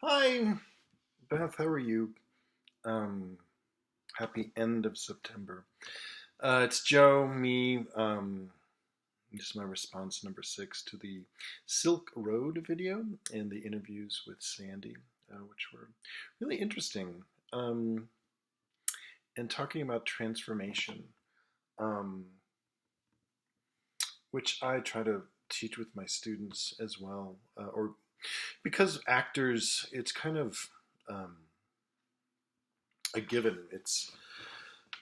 Hi, Beth. How are you? Um, Happy end of September. It's Joe, me. This is my response number 6 to the Silk Road video and the interviews with Sandy, which were really interesting. Um, and talking about transformation, um, which I try to teach with my students as well, or because actors, it's kind of um, a given. It's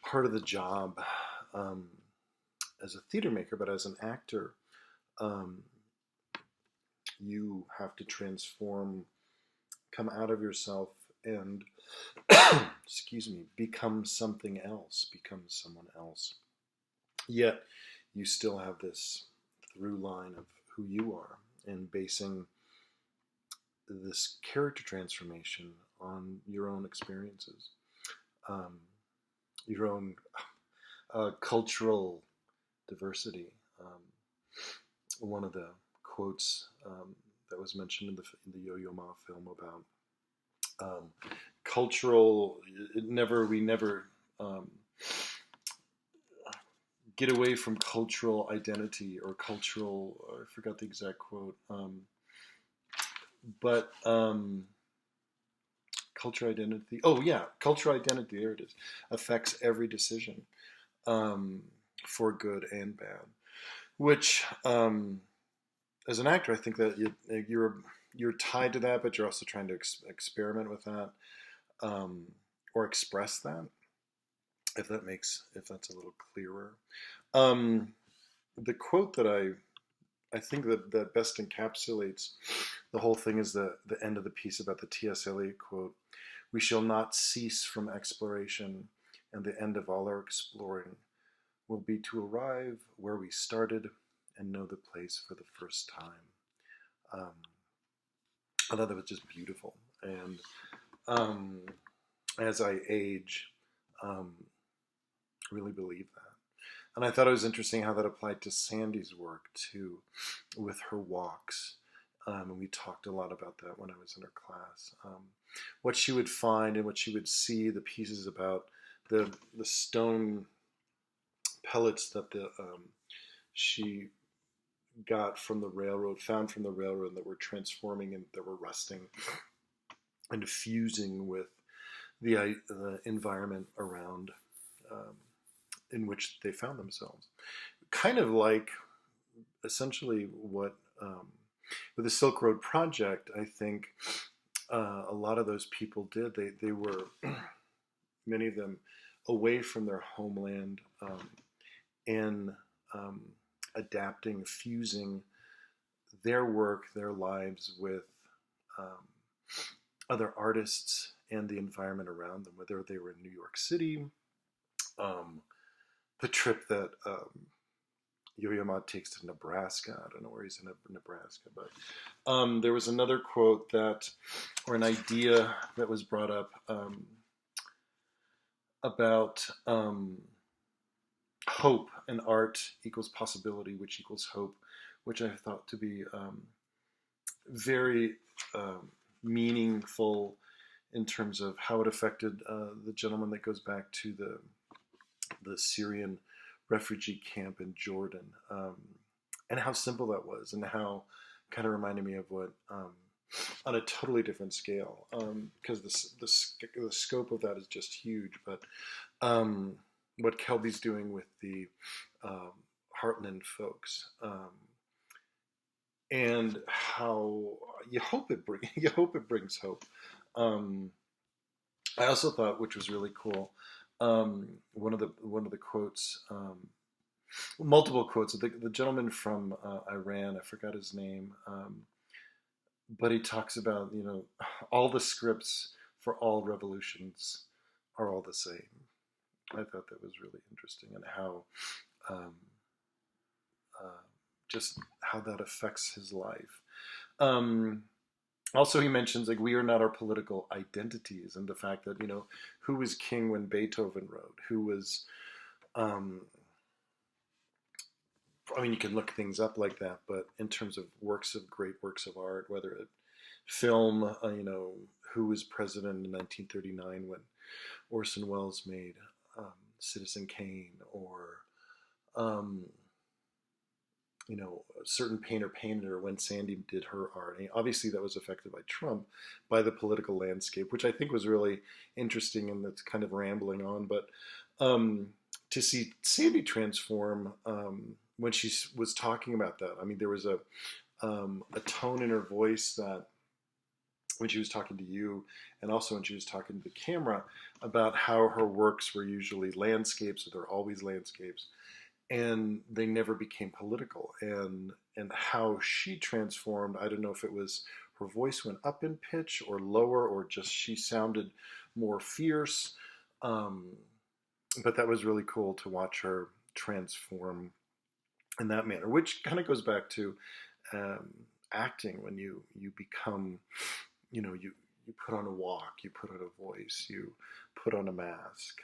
part of the job um, as a theater maker, but as an actor, um, you have to transform, come out of yourself, and excuse me, become something else, become someone else. Yet you still have this through line of who you are, and basing this character transformation on your own experiences, um, your own cultural diversity. One of the quotes that was mentioned in the Yo-Yo Ma film about cultural. We never get away from cultural identity or cultural. I forgot the exact quote, but cultural identity. Oh yeah, cultural identity. There it is. Affects every decision, um, for good and bad. Which as an actor, I think that you're tied to that, but you're also trying to experiment with that, um, or express that. If that's a little clearer. Um, the quote that I think that best encapsulates the whole thing is the end of the piece about the T.S. Eliot quote: "We shall not cease from exploration, and the end of all our exploring will be to arrive where we started and know the place for the first time." Um, I thought that was just beautiful. And um, as I age, um, really believe that. And I thought it was interesting how that applied to Sandy's work too, with her walks. And we talked a lot about that when I was in her class. What she would find and what she would see, the pieces about the stone pellets that she got from the railroad, found from the railroad, that were transforming and that were rusting and fusing with the environment around, um, in which they found themselves. Kind of like essentially what with the Silk Road Project, I think a lot of those people did. They were many of them away from their homeland, and um, adapting, fusing their work, their lives with um, other artists and the environment around them, whether they were in New York City. Um, the trip that Yo-Yo Ma takes to Nebraska. I don't know where he's in Nebraska, but there was another quote that, or an idea that was brought up about hope and art equals possibility, which equals hope, which I thought to be very meaningful in terms of how it affected the gentleman that goes back to the Syrian refugee camp in Jordan, and how simple that was, and how kind of reminded me of what, on a totally different scale, because the scope of that is just huge. But what Kelby's doing with the um, Heartland folks, and how you hope it brings hope. Um, I also thought, which was really cool, one of the quotes, multiple quotes. The gentleman from Iran, I forgot his name, but he talks about, all the scripts for all revolutions are all the same. I thought that was really interesting, and how um, uh, just how that affects his life. Um, Also, he mentions, like, we are not our political identities, and the fact that, who was king when Beethoven wrote, who was, um, I mean, you can look things up like that, but in terms of great works of art, whether it film, who was president in 1939 when Orson Welles made Citizen Kane, or um, a certain painter painted her when Sandy did her art. And obviously, that was affected by Trump, by the political landscape, which I think was really interesting, and that's kind of rambling on. But to see Sandy transform when she was talking about that, I mean, there was a tone in her voice that when she was talking to you, and also when she was talking to the camera, about how her works were usually landscapes, or they're always landscapes, and they never became political, and how she transformed. I don't know if it was her voice went up in pitch or lower, or just she sounded more fierce, um, but that was really cool to watch her transform in that manner, which kind of goes back to um, acting. When you become, you put on a walk, you put on a voice, you put on a mask,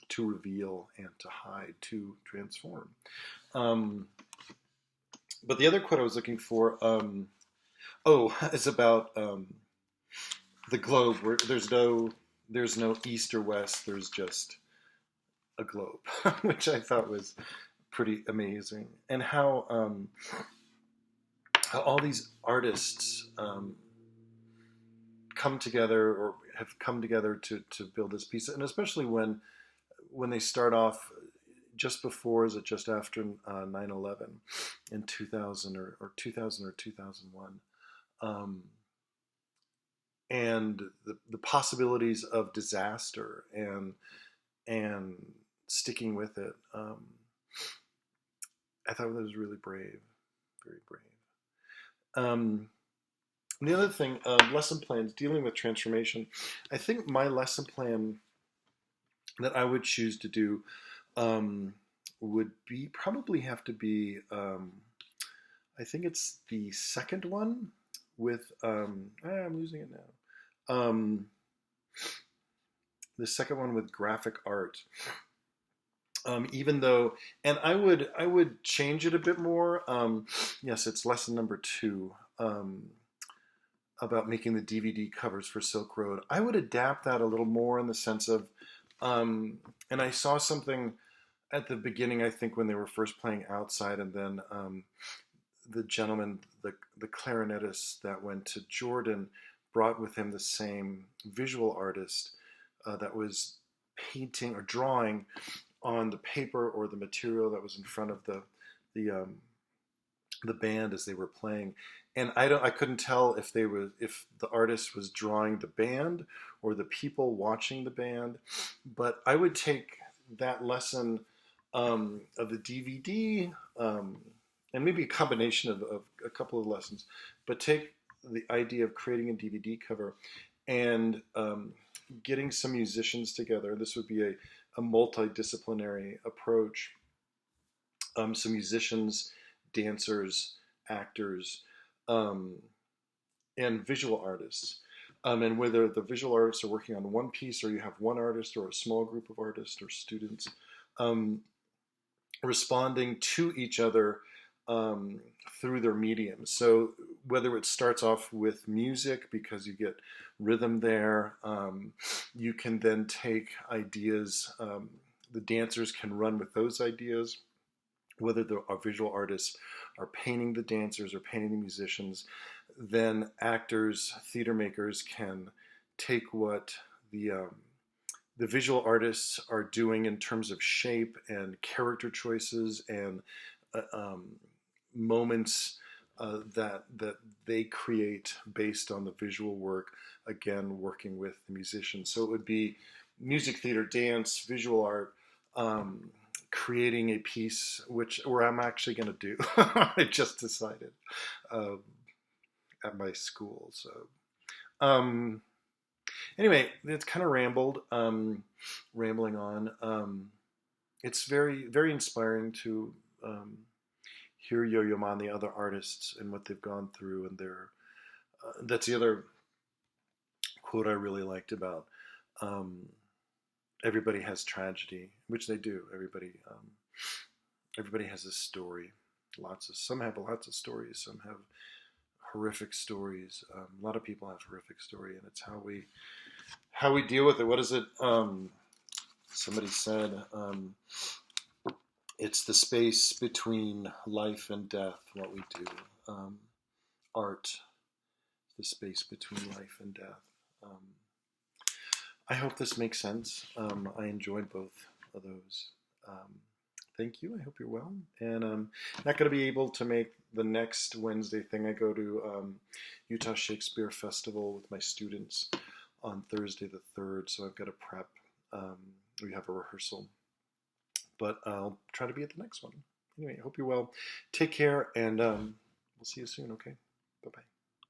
to reveal and to hide, to transform. Um, but the other quote I was looking for, is about the globe, where there's no east or west, there's just a globe, which I thought was pretty amazing, and how all these artists come together, or have come together to build this piece, and especially when they start off just before, is it just after 9/11 in 2000, or 2000 or 2001, um, and the possibilities of disaster, and sticking with it. I thought that was really brave, very brave. The other thing, lesson plans, dealing with transformation. I think my lesson plan that I would choose to do um, would probably have to be, I think it's the second one with, I'm losing it now. The second one with graphic art. Even though, and I would change it a bit more. Yes, it's lesson number 2. About making the DVD covers for Silk Road. I would adapt that a little more in the sense of, and I saw something at the beginning, I think, when they were first playing Outside, and then the gentleman, the clarinetist that went to Jordan, brought with him the same visual artist that was painting or drawing on the paper or the material that was in front of the band as they were playing. And I couldn't tell if the artist was drawing the band or the people watching the band. But I would take that lesson of the DVD, and maybe a combination of a couple of lessons, but take the idea of creating a DVD cover and getting some musicians together. This would be a multidisciplinary approach. Some musicians, dancers, actors, um, and visual artists. And whether the visual artists are working on one piece, or you have one artist or a small group of artists or students, um, responding to each other through their medium. So whether it starts off with music, because you get rhythm there, you can then take ideas. The dancers can run with those ideas. Whether our visual artists are painting the dancers or painting the musicians, then actors, theater makers can take what the visual artists are doing in terms of shape and character choices and uh, um, moments that they create based on the visual work. Again, working with the musicians, so it would be music, theater, dance, visual art. Creating a piece where I'm actually going to do. I just decided at my school. So anyway, it's kind of rambling on. It's very, very inspiring to hear Yo-Yo Ma and the other artists and what they've gone through, and that's the other quote I really liked about everybody has tragedy, which they do. Everybody has a story. Some have lots of stories. Some have horrific stories. A lot of people have horrific story, and it's how we deal with it. What is it? Somebody said it's the space between life and death. What we do, art, the space between life and death. Um, I hope this makes sense. I enjoyed both of those. Um, Thank you. I hope you're well. And not going to be able to make the next Wednesday thing. I go to Utah Shakespeare Festival with my students on Thursday the 3rd, so I've got to prep. We have a rehearsal, but I'll try to be at the next one. Anyway, I hope you're well. Take care, and we'll see you soon, okay? Bye-bye.